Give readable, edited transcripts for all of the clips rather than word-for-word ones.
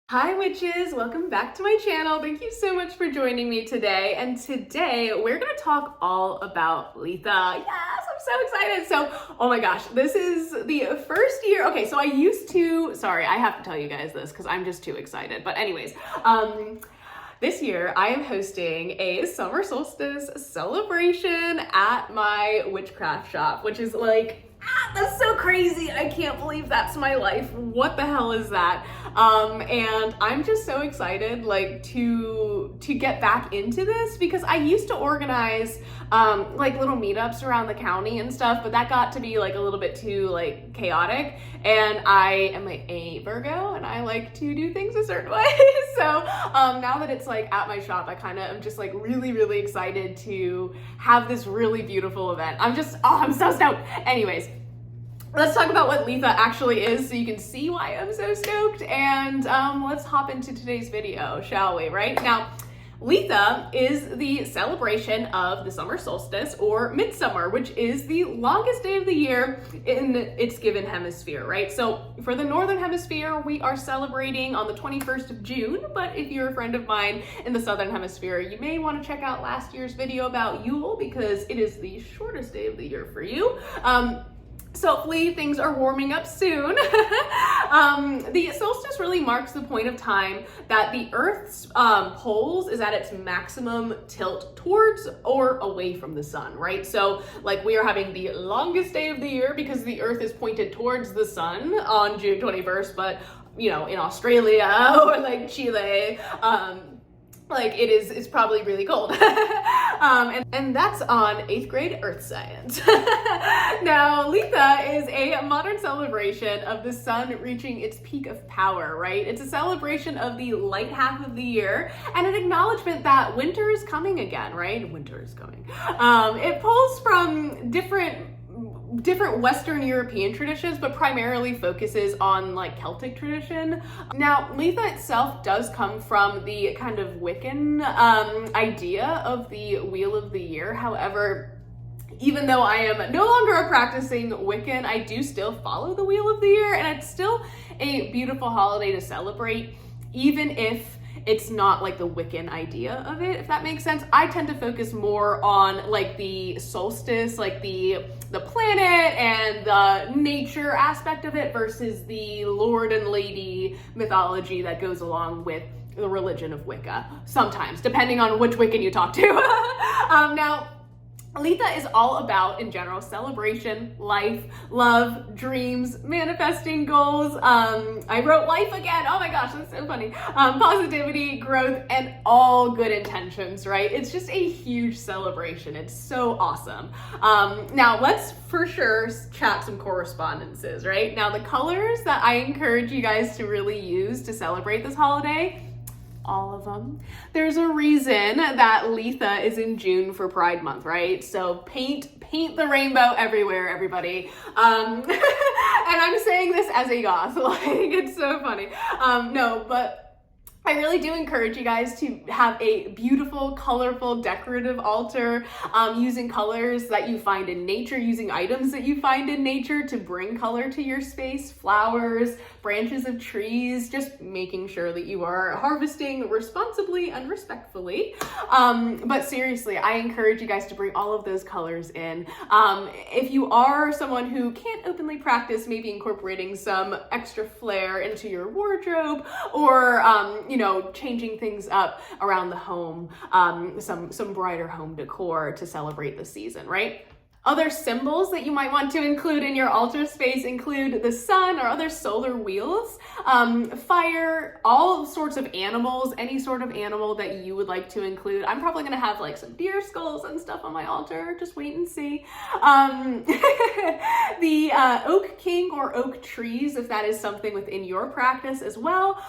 Hi witches, welcome back to my channel. Thank you so much for joining me today. And today we're gonna talk all about Litha. Yes, I'm so excited. So, oh my gosh, this is the first year. Okay, so sorry, I have to tell you guys this because I'm just too excited. But anyways, this year I am hosting a summer solstice celebration at my witchcraft shop, which is like, that's so crazy. I can't believe that's my life. What the hell is that? And I'm just so excited like to get back into this because I used to organize like little meetups around the county and stuff, but that got to be like a little bit too like chaotic. And I am a Virgo and I like to do things a certain way. So now that it's like at my shop, I kind of am just like really excited to have this really beautiful event. I'm so stoked. Anyways, let's talk about what Litha actually is so you can see why I'm so stoked, and let's hop into today's video, shall we? Right now, Litha is the celebration of the summer solstice or midsummer, which is the longest day of the year in its given hemisphere, right? So for the northern hemisphere, we are celebrating on the 21st of June, but if you're a friend of mine in the southern hemisphere, you may want to check out last year's video about Yule because it is the shortest day of the year for you. So hopefully things are warming up soon. The solstice really marks the point of time that the Earth's poles is at its maximum tilt towards or away from the sun, right? So like we are having the longest day of the year because the Earth is pointed towards the sun on June 21st, but you know, in Australia or like Chile, like it's probably really cold. And that's on 8th grade earth science. Now, Litha is a modern celebration of the sun reaching its peak of power, right? It's a celebration of the light half of the year and an acknowledgement that winter is coming again, right? Winter is coming. It pulls from different Western European traditions, but primarily focuses on like Celtic tradition. Now, Litha itself does come from the kind of Wiccan idea of the Wheel of the Year. However, even though I am no longer a practicing Wiccan, I do still follow the Wheel of the Year, and it's still a beautiful holiday to celebrate, even if it's not like the Wiccan idea of it, if that makes sense. I tend to focus more on like the solstice, like the planet and the nature aspect of it versus the Lord and Lady mythology that goes along with the religion of Wicca, sometimes, depending on which Wiccan you talk to. Now, Litha is all about, in general, celebration, life, love, dreams, manifesting goals. I wrote life again. Oh my gosh, that's so funny. Positivity, growth, and all good intentions, right? It's just a huge celebration. It's so awesome. Now, let's for sure chat some correspondences, right? Now, the colors that I encourage you guys to really use to celebrate this holiday, all of them. There's a reason that Litha is in June for Pride Month, right? So paint the rainbow everywhere, everybody. And I'm saying this as a goth, like it's so funny. No, but I really do encourage you guys to have a beautiful, colorful, decorative altar, using colors that you find in nature, using items that you find in nature to bring color to your space, flowers, branches of trees, just making sure that you are harvesting responsibly and respectfully. But seriously, I encourage you guys to bring all of those colors in. If you are someone who can't openly practice, maybe incorporating some extra flair into your wardrobe or, you know, changing things up around the home, some brighter home decor to celebrate the season, right? Other symbols that you might want to include in your altar space include the sun or other solar wheels, fire, all sorts of animals, any sort of animal that you would like to include. I'm probably gonna have like some deer skulls and stuff on my altar, just wait and see. The oak king or oak trees, if that is something within your practice as well,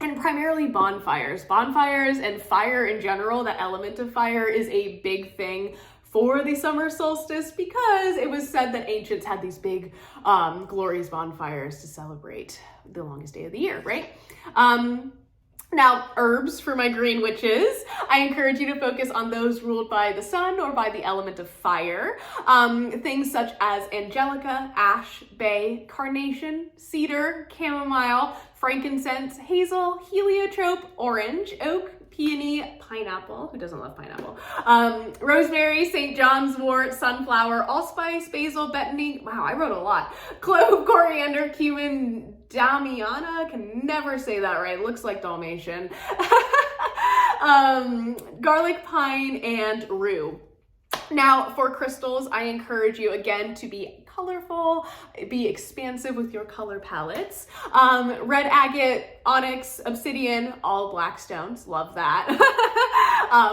and primarily bonfires. Bonfires and fire in general, that element of fire is a big thing for the summer solstice because it was said that ancients had these big, glorious bonfires to celebrate the longest day of the year, right? Now, herbs for my green witches, I encourage you to focus on those ruled by the sun or by the element of fire. Things such as angelica, ash, bay, carnation, cedar, chamomile, frankincense, hazel, heliotrope, orange, oak, peony, pineapple, who doesn't love pineapple, rosemary, St. John's wort, sunflower, allspice, basil, betony, wow, I wrote a lot, clove, coriander, cumin, damiana, can never say that right, looks like Dalmatian, garlic, pine, and rue. Now, for crystals, I encourage you again to be colorful, be expansive with your color palettes. Red agate, onyx, obsidian, all black stones, love that.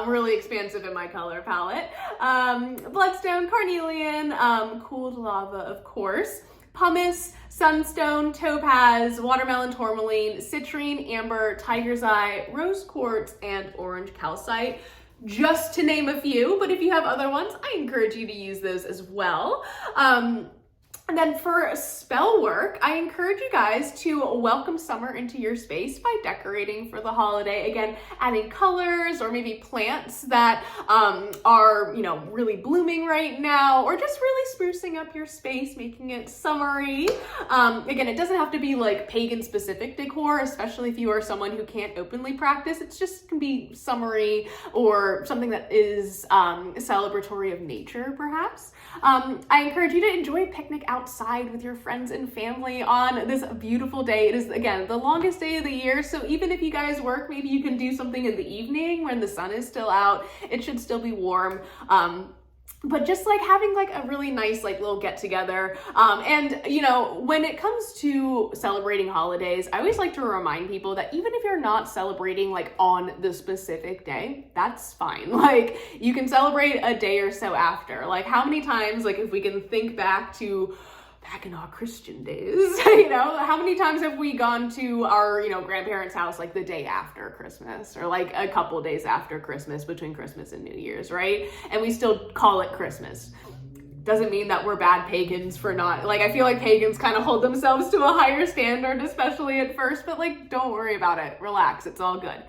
Really expansive in my color palette. Bloodstone, carnelian, cooled lava, of course. Pumice, sunstone, topaz, watermelon tourmaline, citrine, amber, tiger's eye, rose quartz, and orange calcite. Just to name a few, but if you have other ones, I encourage you to use those as well. And then for spell work, I encourage you guys to welcome summer into your space by decorating for the holiday. Again, adding colors or maybe plants that are, really blooming right now, or just really sprucing up your space, making it summery. Again, it doesn't have to be like pagan specific decor, especially if you are someone who can't openly practice. It's just can be summery or something that is celebratory of nature, perhaps. I encourage you to enjoy a picnic outside with your friends and family on this beautiful day. It is, again, the longest day of the year, so even if you guys work, maybe you can do something in the evening when the sun is still out. It should still be warm. But just like having like a really nice like little get together. And when it comes to celebrating holidays, I always like to remind people that even if you're not celebrating like on the specific day, that's fine. Like you can celebrate a day or so after. Like how many times, like if we can think back in our Christian days, how many times have we gone to our, grandparents' house like the day after Christmas or like a couple days after Christmas, between Christmas and New Year's, right? And we still call it Christmas. Doesn't mean that we're bad pagans for not, like, I feel like pagans kind of hold themselves to a higher standard, especially at first, but like, don't worry about it. Relax. It's all good.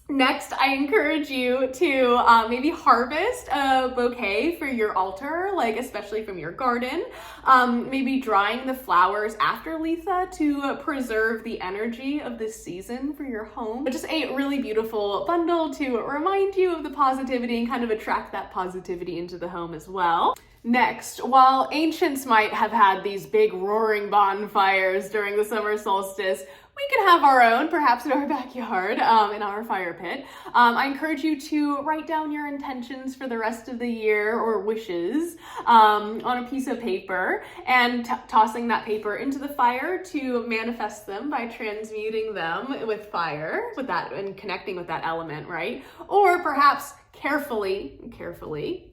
Next, I encourage you to maybe harvest a bouquet for your altar, like especially from your garden. Maybe drying the flowers after Litha to preserve the energy of this season for your home. Just a really beautiful bundle to remind you of the positivity and kind of attract that positivity into the home as well. Next, while ancients might have had these big roaring bonfires during the summer solstice, we can have our own, perhaps in our backyard, in our fire pit. I encourage you to write down your intentions for the rest of the year or wishes on a piece of paper and tossing that paper into the fire to manifest them by transmuting them with fire, with that and connecting with that element, right? Or perhaps carefully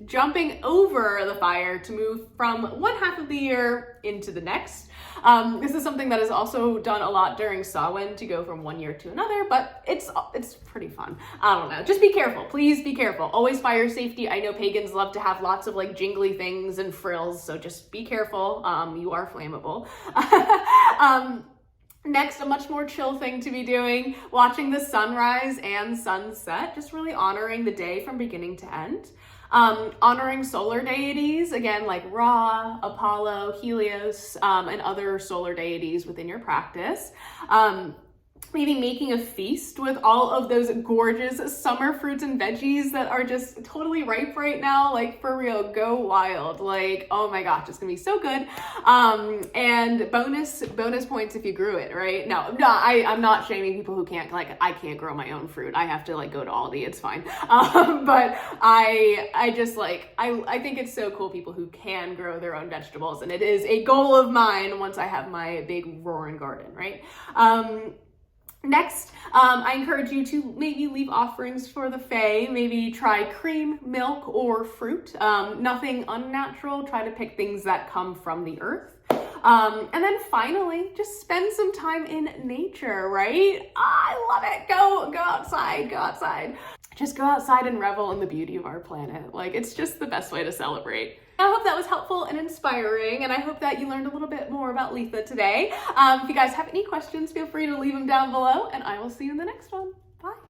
jumping over the fire to move from one half of the year into the next. This is something that is also done a lot during Samhain, to go from one year to another, but it's pretty fun. I don't know. Just be careful. Please be careful. Always fire safety. I know pagans love to have lots of like jingly things and frills, so just be careful. You are flammable. Next, a much more chill thing to be doing, watching the sunrise and sunset, just really honoring the day from beginning to end. Honoring solar deities, again, like Ra, Apollo, Helios, and other solar deities within your practice. Maybe making a feast with all of those gorgeous summer fruits and veggies that are just totally ripe right now. Like for real, go wild. Like, oh my gosh, it's gonna be so good. And bonus points if you grew it, right? No, I'm not shaming people who can't, like, I can't grow my own fruit. I have to like go to Aldi, it's fine. But I just like, I think it's so cool, people who can grow their own vegetables. And it is a goal of mine once I have my big roaring garden, right? Next, I encourage you to maybe leave offerings for the Fae. Maybe try cream, milk, or fruit. Nothing unnatural. Try to pick things that come from the earth. And then finally, just spend some time in nature, right? I love it. Go outside. just go outside and revel in the beauty of our planet. Like, it's just the best way to celebrate. I hope that was helpful and inspiring, and I hope that you learned a little bit more about Litha today. If you guys have any questions, feel free to leave them down below, and I will see you in the next one.